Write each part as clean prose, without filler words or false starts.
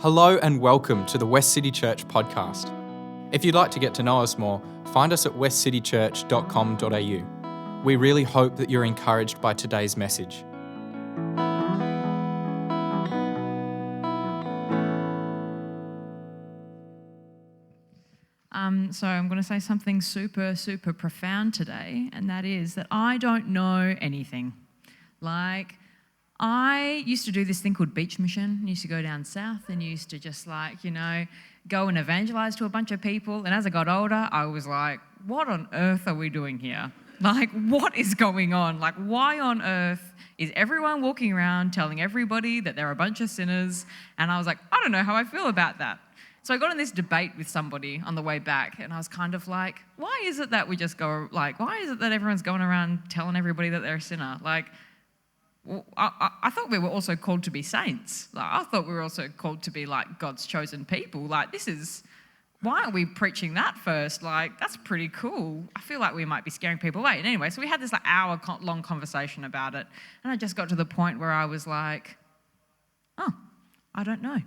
Hello and welcome to the Westcity Church podcast. If you'd like to get to know us more, find us at westcitychurch.com.au. We really hope that you're encouraged by today's message. So I'm going to say something super profound today, and that is that I don't know anything. I used to do this thing called Beach Mission. I used to go down south and used to just go and evangelize to a bunch of people. And as I got older, I was like, what on earth are we doing here? What is going on? Why on earth is everyone walking around telling everybody that they're a bunch of sinners? And I was like, I don't know how I feel about that. So I got in this debate with somebody on the way back, and I was kind of like, why is it that we just go, why is it that everyone's going around telling everybody that they're a sinner? I thought we were also called to be saints. I thought we were also called to be God's chosen people. Why aren't we preaching that first? That's pretty cool. I feel like we might be scaring people away. And anyway, so we had this hour-long conversation about it, and I just got to the point where I was like, oh, I don't know.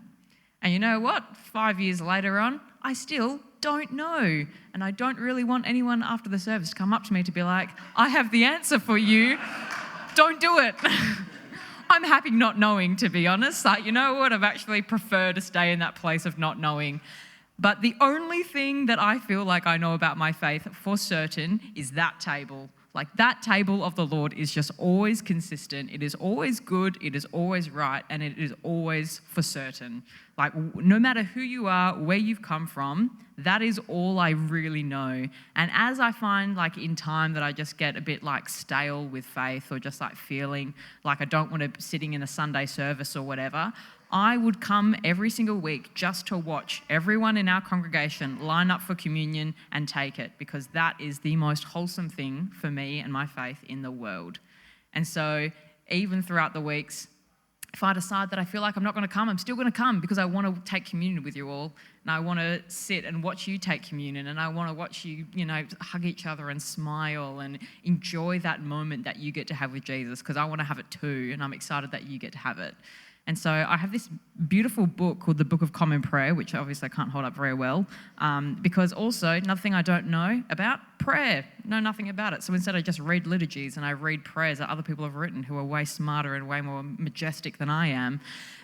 And you know what? 5 years later on, I still don't know. And I don't really want anyone after the service to come up to me to be like, I have the answer for you. Don't do it. I'm happy not knowing, to be honest. You know what? I've actually prefer to stay in that place of not knowing. But the only thing that I feel like I know about my faith for certain is that table. That table of the Lord is just always consistent. It is always good. It is always right. And it is always for certain. No matter who you are, where you've come from, that is all I really know. And as I find in time that I just get a bit stale with faith, or just feeling like I don't want to be sitting in a Sunday service or whatever, I would come every single week just to watch everyone in our congregation line up for communion and take it, because that is the most wholesome thing for me and my faith in the world. And so even throughout the weeks, if I decide that I feel like I'm not going to come, I'm still going to come, because I want to take communion with you all, and I want to sit and watch you take communion, and I want to watch you, hug each other and smile and enjoy that moment that you get to have with Jesus, because I want to have it too, and I'm excited that you get to have it. And so I have this beautiful book called the Book of Common Prayer, which obviously I can't hold up very well, because also another thing I don't know about prayer, know nothing about it. So instead I just read liturgies and I read prayers that other people have written who are way smarter and way more majestic than I am.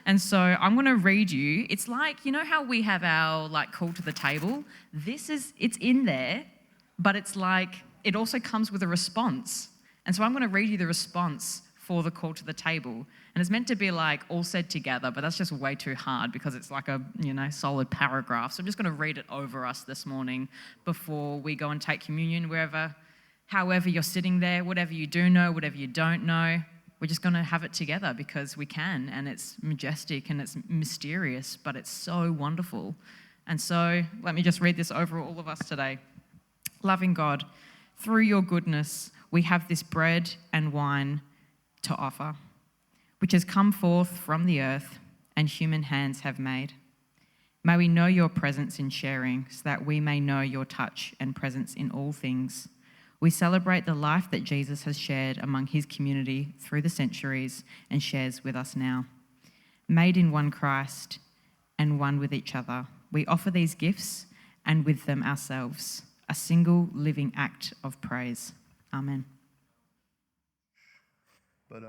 And so I'm going to read you. It's how we have our call to the table? It's in there, but it's it also comes with a response. And so I'm going to read you the response for the call to the table. And it's meant to be all said together, but that's just way too hard because it's a solid paragraph. So I'm just going to read it over us this morning before we go and take communion, however you're sitting there, whatever you do know, whatever you don't know, we're just going to have it together because we can, and it's majestic and it's mysterious, but it's so wonderful. And so let me just read this over all of us today. Loving God, through your goodness, we have this bread and wine to offer, which has come forth from the earth and human hands have made. May we know your presence in sharing, so that we may know your touch and presence in all things. We celebrate the life that Jesus has shared among his community through the centuries and shares with us now. Made in one Christ and one with each other, we offer these gifts and with them ourselves, a single living act of praise. Amen. All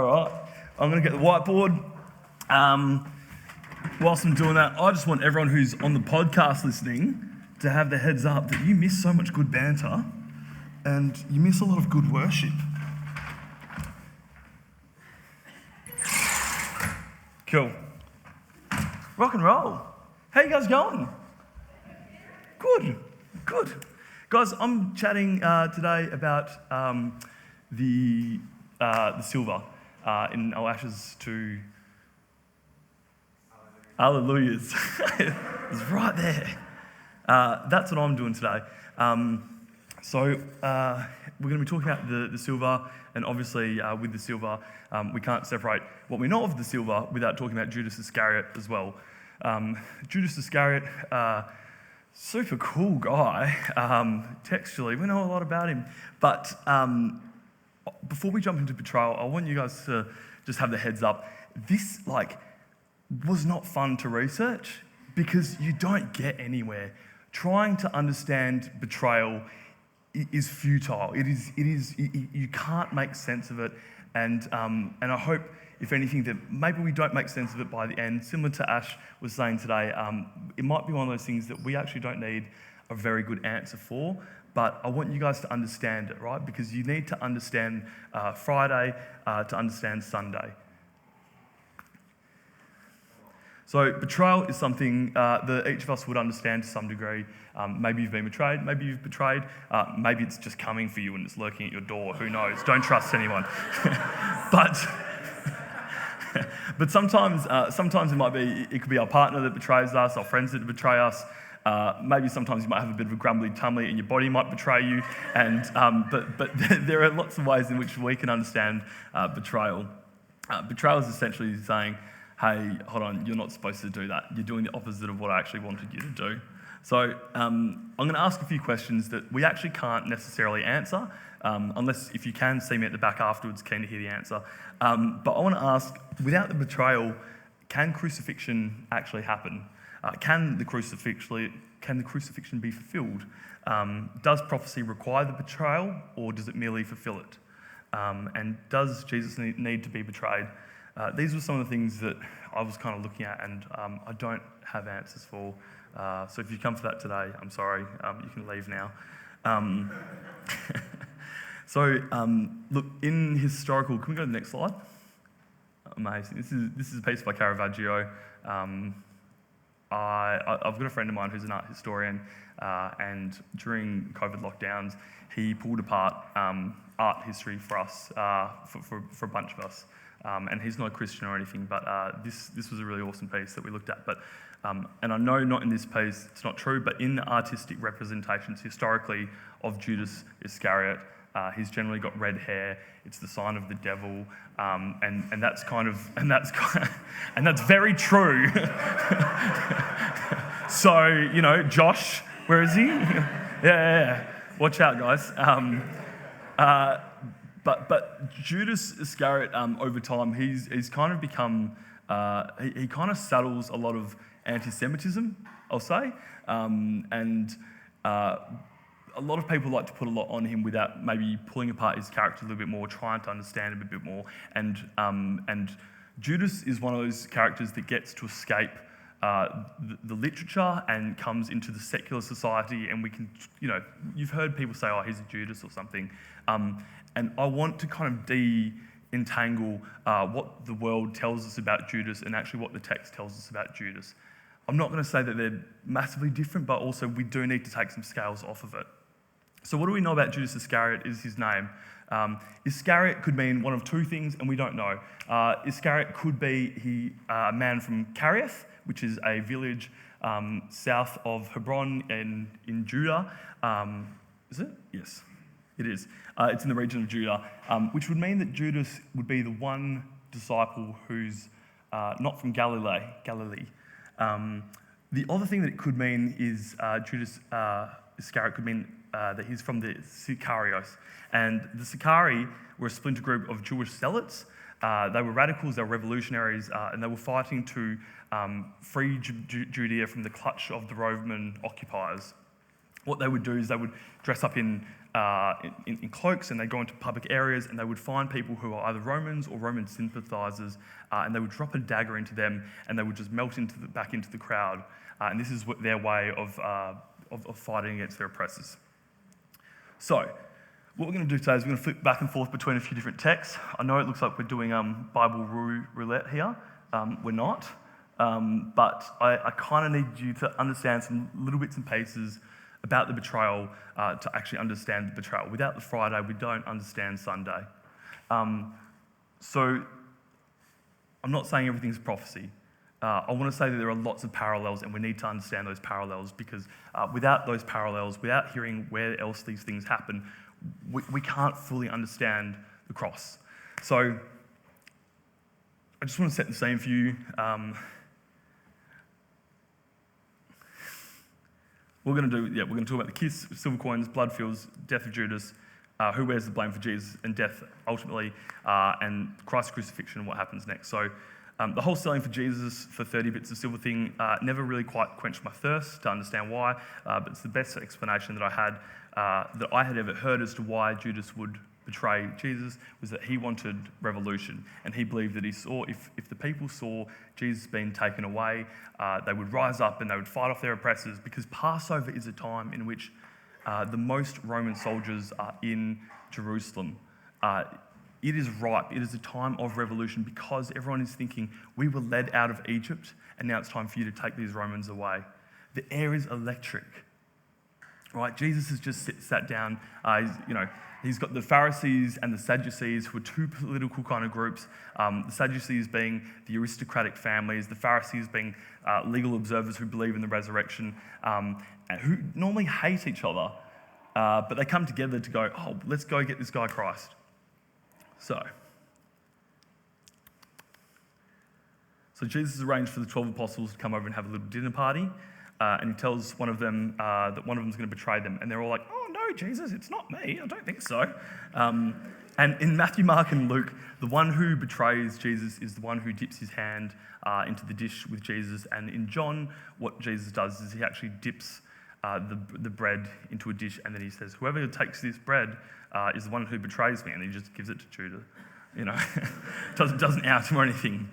right, I'm going to get the whiteboard. Whilst I'm doing that, I just want everyone who's on the podcast listening to have the heads up that you miss so much good banter and you miss a lot of good worship. Cool. Rock and roll. How you guys going? Good. Guys, I'm chatting today about the silver in Ashes to Alleluias. It's right there. That's what I'm doing today. So we're going to be talking about the silver, and obviously with the silver, we can't separate what we know of the silver without talking about Judas Iscariot as well. Judas Iscariot, super cool guy. Textually, we know a lot about him. But before we jump into betrayal, I want you guys to just have the heads up. This, was not fun to research because you don't get anywhere. Trying to understand betrayal is futile. It is. You can't make sense of it, and I hope, if anything, that maybe we don't make sense of it by the end. Similar to Ash was saying today, it might be one of those things that we actually don't need a very good answer for. But I want you guys to understand it, right? Because you need to understand Friday to understand Sunday. So betrayal is something that each of us would understand to some degree. Maybe you've been betrayed, maybe you've betrayed, maybe it's just coming for you and it's lurking at your door, who knows? Don't trust anyone. But sometimes it could be our partner that betrays us, our friends that betray us. Maybe sometimes you might have a bit of a grumbly tummy and your body might betray you. But there are lots of ways in which we can understand betrayal. Betrayal is essentially saying, hey, hold on, you're not supposed to do that. You're doing the opposite of what I actually wanted you to do. So I'm going to ask a few questions that we actually can't necessarily answer, unless if you can see me at the back afterwards, keen to hear the answer. But I want to ask, without the betrayal, can crucifixion actually happen? Can the crucifixion be fulfilled? Does prophecy require the betrayal, or does it merely fulfill it? And does Jesus need to be betrayed? These were some of the things that I was kind of looking at, and I don't have answers for. So if you come for that today, I'm sorry, you can leave now. Look, in historical, can we go to the next slide? Amazing. This is a piece by Caravaggio. I've got a friend of mine who's an art historian, and during COVID lockdowns, he pulled apart art history for us, for a bunch of us. And he's not a Christian or anything, but this was a really awesome piece that we looked at. But and I know not in this piece, it's not true, but in the artistic representations historically of Judas Iscariot, he's generally got red hair. It's the sign of the devil, and that's very true. So Josh, where is he? Yeah. Watch out, guys. But Judas Iscariot, over time, he's kind of become, he kind of saddles a lot of anti-Semitism, I'll say, and a lot of people like to put a lot on him without maybe pulling apart his character a little bit more, trying to understand him a bit more, and Judas is one of those characters that gets to escape the literature and comes into the secular society, and we can, you've heard people say, oh, he's a Judas or something. And I want to kind of de-entangle what the world tells us about Judas and actually what the text tells us about Judas. I'm not going to say that they're massively different, but also we do need to take some scales off of it. So what do we know about Judas Iscariot is his name. Iscariot could mean one of two things, and we don't know. Iscariot could be a man from Cariath, which is a village south of Hebron in Judah. Is it? Yes, it is. It's in the region of Judah, which would mean that Judas would be the one disciple who's not from Galilee. The other thing that it could mean is Judas Iscariot could mean that he's from the Sicarios. And the Sicari were a splinter group of Jewish zealots. They were radicals, they were revolutionaries, and they were fighting to free Judea from the clutch of the Roman occupiers. What they would do is they would dress up in cloaks, and they'd go into public areas, and they would find people who are either Romans or Roman sympathisers, and they would drop a dagger into them, and they would just melt back into the crowd. And this is their way of fighting against their oppressors. So, what we're going to do today is we're going to flip back and forth between a few different texts. I know it looks like we're doing Bible roulette here. We're not. But I kind of need you to understand some little bits and pieces about the betrayal to actually understand the betrayal. Without the Friday, we don't understand Sunday. So I'm not saying everything's prophecy. I want to say that there are lots of parallels, and we need to understand those parallels, because without those parallels, without hearing where else these things happen, we can't fully understand the cross. So I just want to set the scene for you. We're going to talk about the kiss, silver coins, blood fields, death of Judas, who wears the blame for Jesus and death ultimately, and Christ's crucifixion and what happens next. So the whole selling for Jesus for 30 bits of silver thing never really quite quenched my thirst to understand why, but it's the best explanation that I had ever heard as to why Judas would betray Jesus, was that he wanted revolution, and he believed that he saw, if the people saw Jesus being taken away, they would rise up and they would fight off their oppressors, because Passover is a time in which the most Roman soldiers are in Jerusalem. It is ripe. It is a time of revolution, because everyone is thinking, we were led out of Egypt and now it's time for you to take these Romans away. The air is electric, right? Jesus has just sat down. He's got the Pharisees and the Sadducees, who are two political kind of groups. The Sadducees being the aristocratic families, the Pharisees being legal observers who believe in the resurrection, and who normally hate each other, but they come together to go, oh, let's go get this guy Christ. So Jesus arranged for the 12 apostles to come over and have a little dinner party, and he tells one of them that one of them is going to betray them, and they're all like, oh no, Jesus, it's not me, I don't think so. And in Matthew, Mark and Luke, the one who betrays Jesus is the one who dips his hand into the dish with Jesus, and in John, what Jesus does is he actually dips the bread into a dish, and then he says, whoever takes this bread is the one who betrays me, and he just gives it to Judas. doesn't out him or anything.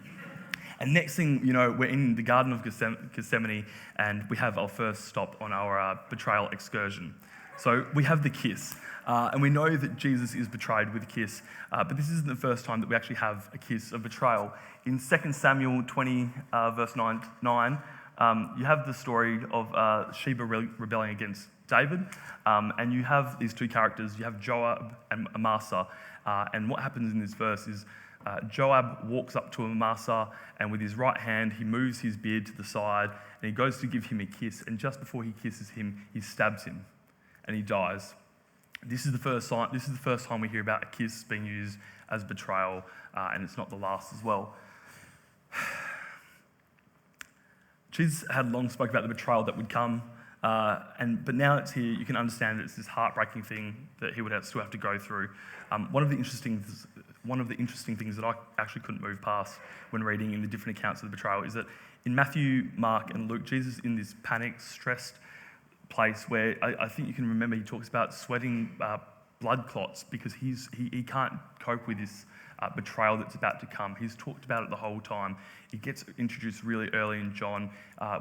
And next thing, we're in the Garden of Gethsemane, and we have our first stop on our betrayal excursion. So we have the kiss, and we know that Jesus is betrayed with a kiss, but this isn't the first time that we actually have a kiss of betrayal. In 2 Samuel 20, verse 9, you have the story of Sheba rebelling against David, and you have these two characters. You have Joab and Amasa, and what happens in this verse is Joab walks up to Amasa, and with his right hand, he moves his beard to the side, and he goes to give him a kiss, and just before he kisses him, he stabs him, and he dies. This is the first time we hear about a kiss being used as betrayal, and it's not the last as well. Jesus had long spoken about the betrayal that would come, but now it's here. You can understand that it's this heartbreaking thing that he would still have to go through. One of the interesting things that I actually couldn't move past when reading in the different accounts of the betrayal is that in Matthew, Mark, and Luke, Jesus is in this panicked, stressed place where I think you can remember he talks about sweating blood clots because he can't cope with this betrayal that's about to come. He's talked about it the whole time. It gets introduced really early in John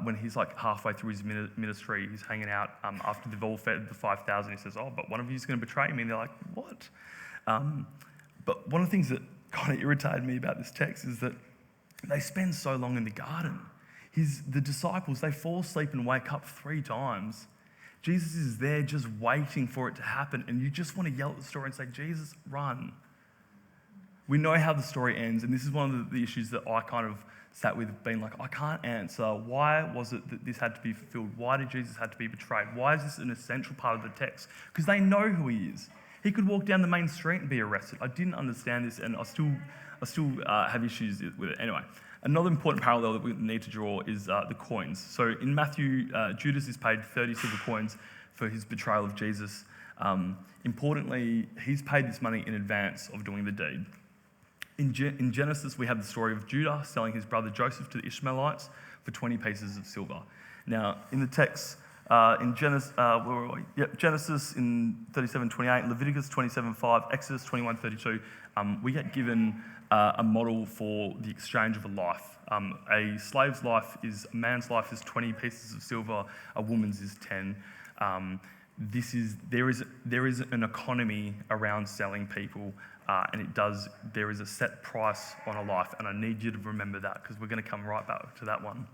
when he's like halfway through his ministry. He's hanging out after they've all fed the 5,000. He says, oh, but one of you is going to betray me. And they're like, what? But one of the things that kind of irritated me about this text is that they spend so long in the garden. The disciples, they fall asleep and wake up 3 times. Jesus is there just waiting for it to happen, and you just want to yell at the story and say, Jesus, run. We know how the story ends, and this is one of the issues that I kind of sat with, being like, I can't answer. Why was it that this had to be fulfilled? Why did Jesus have to be betrayed? Why is this an essential part of the text? Because they know who he is. He could walk down the main street and be arrested. I didn't understand this, and I still have issues with it. Anyway, another important parallel that we need to draw is the coins. So in Matthew, Judas is paid 30 silver coins for his betrayal of Jesus. Importantly, he's paid this money in advance of doing the deed. In Genesis, we have the story of Judah selling his brother Joseph to the Ishmaelites for 20 pieces of silver. Now, in the text, in Genesis in 37:28, Leviticus 27:5, Exodus 21:32, we get given a model for the exchange of a life. A slave's life a man's life is 20 pieces of silver, a woman's is 10. There is an economy around selling people, and there is a set price on a life, and I need you to remember that because we're going to come right back to that one.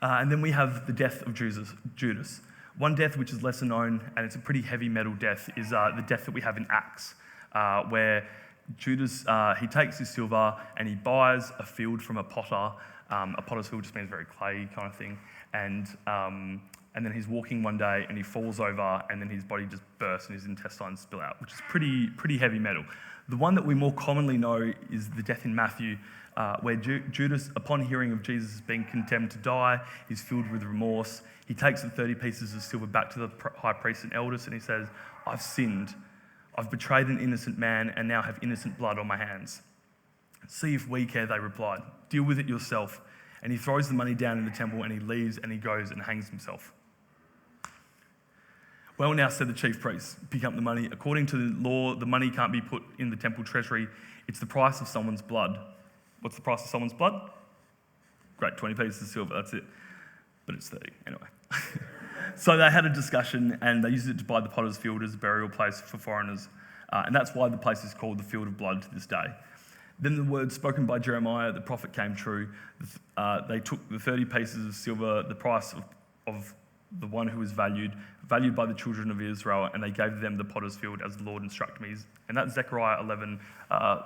And then we have the death of Judas. One death which is lesser known, and it's a pretty heavy metal death, is the death that we have in Acts, where Judas, he takes his silver and he buys a field from a potter. A potter's field just means very clay kind of thing. And then he's walking one day and he falls over and then his body just bursts and his intestines spill out, which is pretty heavy metal. The one that we more commonly know is the death in Matthew, where Judas, upon hearing of Jesus being condemned to die, is filled with remorse. He takes the 30 pieces of silver back to the high priest and elders and he says, I've sinned. I've betrayed an innocent man and now have innocent blood on my hands. See if we care, they replied. Deal with it yourself. And he throws the money down in the temple and he leaves and he goes and hangs himself. Well, now, said the chief priests, pick up the money. According to the law, the money can't be put in the temple treasury. It's the price of someone's blood. What's the price of someone's blood? Great, 20 pieces of silver, that's it. But it's 30, anyway. So they had a discussion and they used it to buy the potter's field as a burial place for foreigners. And that's why the place is called the Field of Blood to this day. Then the words spoken by Jeremiah, the prophet, came true. They took the 30 pieces of silver, the price of the one who was valued by the children of Israel, and they gave them the potter's field as the Lord instructed me. And that's Zechariah 11.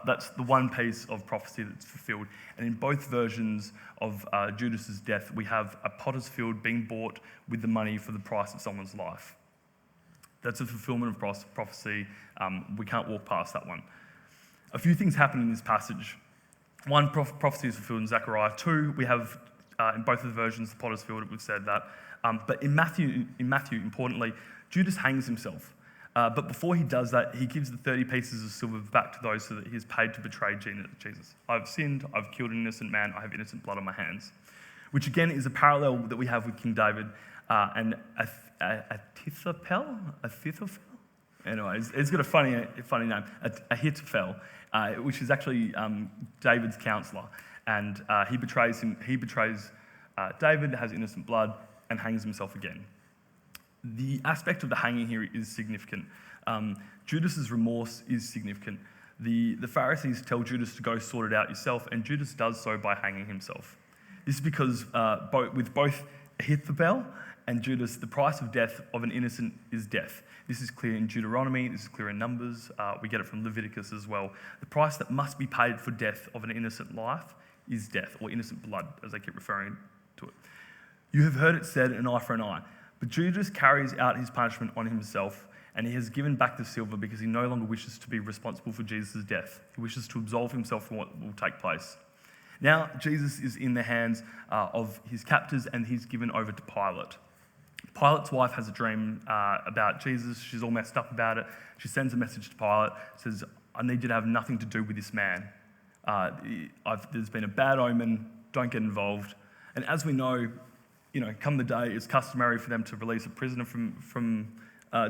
That's the one piece of prophecy that's fulfilled. And in both versions of Judas's death, we have a potter's field being bought with the money for the price of someone's life. That's a fulfillment of prophecy. We can't walk past that one. A few things happen in this passage. One, prophecy is fulfilled in Zechariah. Two, we have in both of the versions the potter's field. We've said that. But in Matthew, importantly, Judas hangs himself. But before he does that, he gives the 30 pieces of silver back to those so that he is paid to betray Jesus. I've sinned, I've killed an innocent man, I have innocent blood on my hands. Which again is a parallel that we have with King David and Ahithophel. Anyway, it's got a funny name, Ahithophel, which is actually David's counselor. And he betrays him. He betrays David, has innocent blood, and hangs himself again. The aspect of the hanging here is significant. Judas's remorse is significant. The Pharisees tell Judas to go sort it out yourself, and Judas does so by hanging himself. This is because with both Ahithophel and Judas, the price of death of an innocent is death. This is clear in Deuteronomy, this is clear in Numbers, we get it from Leviticus as well. The price that must be paid for death of an innocent life is death, or innocent blood, as they keep referring to it. You have heard it said, an eye for an eye. But Judas carries out his punishment on himself, and he has given back the silver because he no longer wishes to be responsible for Jesus' death. He wishes to absolve himself from what will take place. Now, Jesus is in the hands of his captors, and he's given over to Pilate. Pilate's wife has a dream about Jesus. She's all messed up about it. She sends a message to Pilate, says, I need you to have nothing to do with this man. There's been a bad omen, don't get involved. And as we know, come the day, it's customary for them to release a prisoner from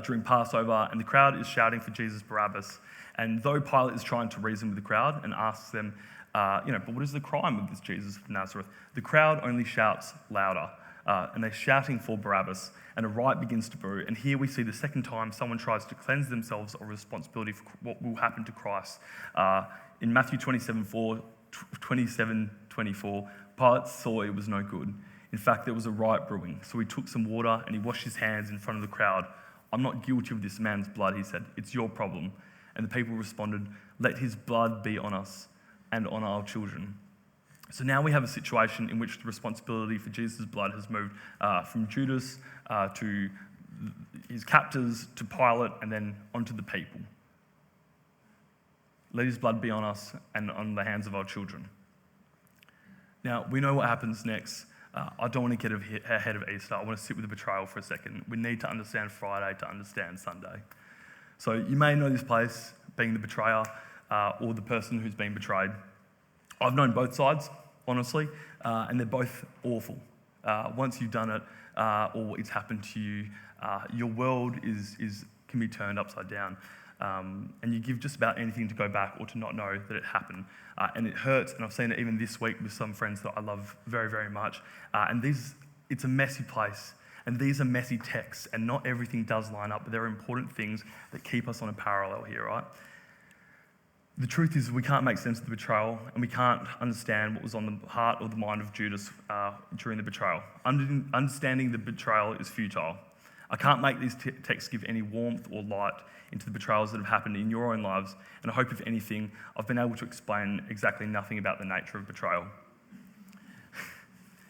during Passover, and the crowd is shouting for Jesus Barabbas. And though Pilate is trying to reason with the crowd and asks them, but what is the crime of this Jesus of Nazareth? The crowd only shouts louder, and they're shouting for Barabbas, and a riot begins to brew. And here we see the second time someone tries to cleanse themselves of responsibility for what will happen to Christ. In Matthew 27:24, Pilate saw it was no good. In fact, there was a riot brewing. So he took some water and he washed his hands in front of the crowd. I'm not guilty of this man's blood, he said. It's your problem. And the people responded, let his blood be on us and on our children. So now we have a situation in which the responsibility for Jesus' blood has moved from Judas to his captors to Pilate and then onto the people. Let his blood be on us and on the hands of our children. Now, we know what happens next. I don't want to get ahead of Easter. I want to sit with the betrayal for a second. We need to understand Friday to understand Sunday. So you may know this place, being the betrayer or the person who's been betrayed. I've known both sides, honestly, and they're both awful. Once you've done it or it's happened to you, your world can be turned upside down. And you give just about anything to go back or to not know that it happened. And it hurts, and I've seen it even this week with some friends that I love very, very much. It's a messy place, and these are messy texts, and not everything does line up, but there are important things that keep us on a parallel here, right? The truth is we can't make sense of the betrayal, and we can't understand what was on the heart or the mind of Judas during the betrayal. Understanding the betrayal is futile. I can't make these texts give any warmth or light into the betrayals that have happened in your own lives, and I hope, if anything, I've been able to explain exactly nothing about the nature of betrayal.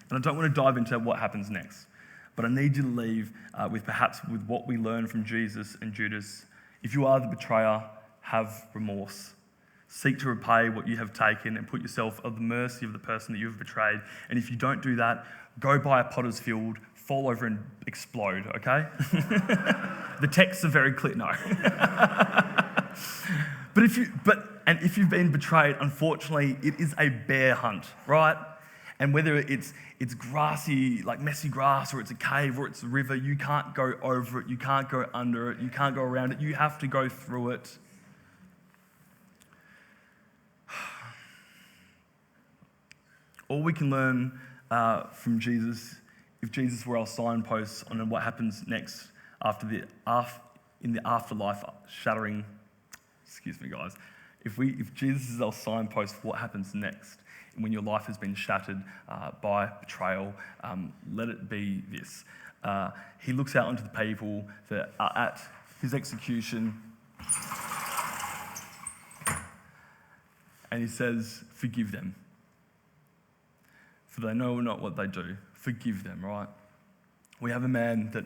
And I don't want to dive into what happens next, but I need you to leave with what we learn from Jesus and Judas. If you are the betrayer, have remorse. Seek to repay what you have taken and put yourself at the mercy of the person that you have betrayed. And if you don't do that, go buy a potter's field, fall over and explode, okay? The texts are very clear, no. If you've been betrayed, unfortunately, it is a bear hunt, right? And whether it's grassy, like messy grass, or it's a cave, or it's a river, you can't go over it, you can't go under it, you can't go around it, you have to go through it. All we can learn from Jesus, if Jesus were our signposts on what happens next in the afterlife, shattering. Excuse me, guys. If Jesus is our signpost for what happens next, when your life has been shattered by betrayal, let it be this. He looks out onto the people that are at his execution, and he says, "Forgive them, for they know not what they do." Forgive them, right? We have a man that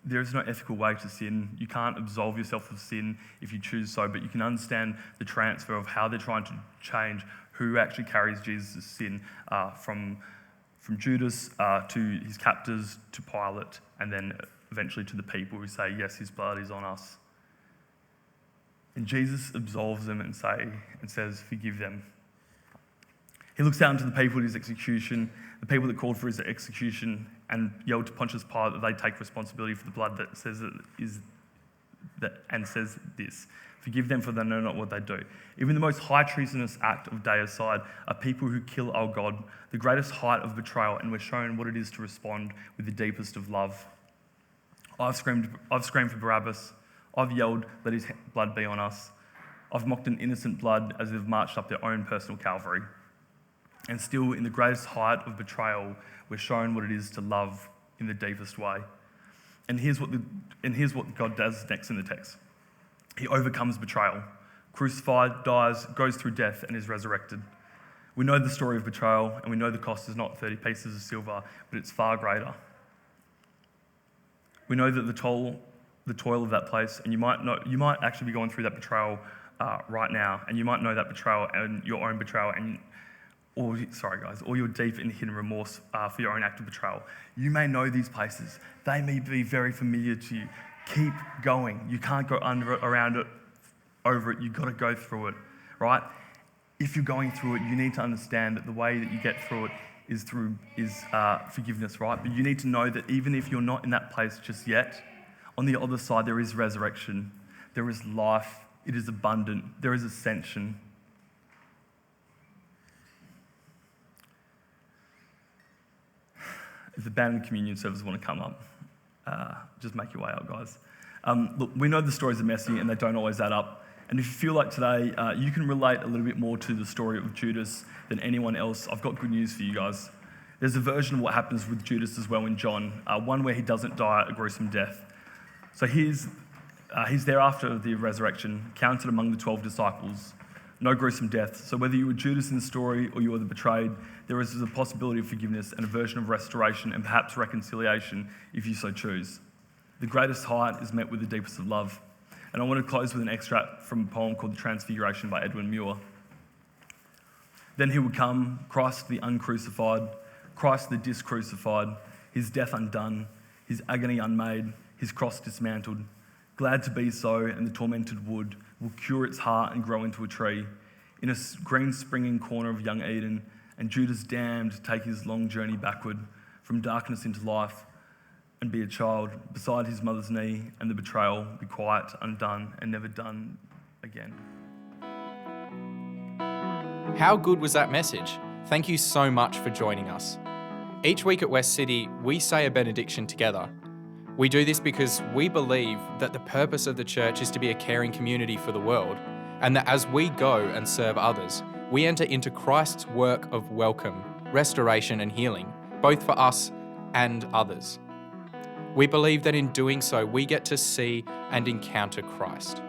there is no ethical way to sin. You can't absolve yourself of sin if you choose so, but you can understand the transfer of how they're trying to change who actually carries Jesus' sin from Judas to his captors, to Pilate, and then eventually to the people who say, yes, his blood is on us. And Jesus absolves them and says, forgive them. He looks out into the people at his execution, the people that called for his execution, and yelled to Pontius Pilate that they take responsibility for the blood that says this: forgive them, for they know not what they do. Even the most high treasonous act of deicide are people who kill our God, the greatest height of betrayal, and we're shown what it is to respond with the deepest of love. I've screamed for Barabbas. I've yelled, let his blood be on us. I've mocked an innocent blood as they've marched up their own personal Calvary. And still, in the greatest height of betrayal, we're shown what it is to love in the deepest way. And here's what God does next in the text. He overcomes betrayal, crucified, dies, goes through death, and is resurrected. We know the story of betrayal, and we know the cost is not 30 pieces of silver, but it's far greater. We know that the toil of that place, and you might actually be going through that betrayal right now, and you might know that betrayal and your own betrayal, or your deep and hidden remorse for your own act of betrayal. You may know these places. They may be very familiar to you. Keep going. You can't go under it, around it, over it. You've got to go through it, right? If you're going through it, you need to understand that the way that you get through it is through forgiveness, right? But you need to know that even if you're not in that place just yet, on the other side there is resurrection, there is life, it is abundant, there is ascension. If the band and communion service want to come up, just make your way out, guys. Look, we know the stories are messy and they don't always add up. And if you feel like today you can relate a little bit more to the story of Judas than anyone else, I've got good news for you guys. There's a version of what happens with Judas as well in John, one where he doesn't die a gruesome death. So he's there after the resurrection, counted among the 12 disciples. No gruesome death. So whether you were Judas in the story or you were the betrayed, there is a possibility of forgiveness and a version of restoration and perhaps reconciliation if you so choose. The greatest height is met with the deepest of love. And I want to close with an extract from a poem called The Transfiguration by Edwin Muir. Then he would come, Christ the uncrucified, Christ the discrucified, his death undone, his agony unmade, his cross dismantled. Glad to be so, and the tormented wood will cure its heart and grow into a tree. In a green springing corner of young Eden, and Judas damned to take his long journey backward from darkness into life and be a child beside his mother's knee, and the betrayal be quiet, undone, and never done again. How good was that message? Thank you so much for joining us. Each week at West City, we say a benediction together. We do this because we believe that the purpose of the church is to be a caring community for the world, and that as we go and serve others, we enter into Christ's work of welcome, restoration and healing, both for us and others. We believe that in doing so, we get to see and encounter Christ.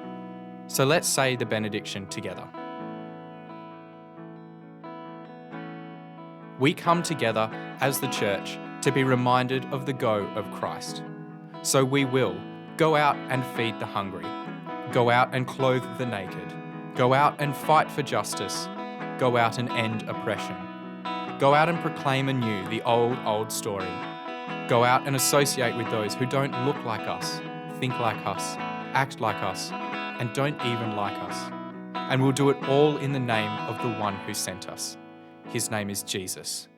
So let's say the benediction together. We come together as the church to be reminded of the go of Christ. So we will go out and feed the hungry, go out and clothe the naked, go out and fight for justice, go out and end oppression, go out and proclaim anew the old story, go out and associate with those who don't look like us, think like us, act like us, and don't even like us. And we'll do it all in the name of the one who sent us. His name is Jesus.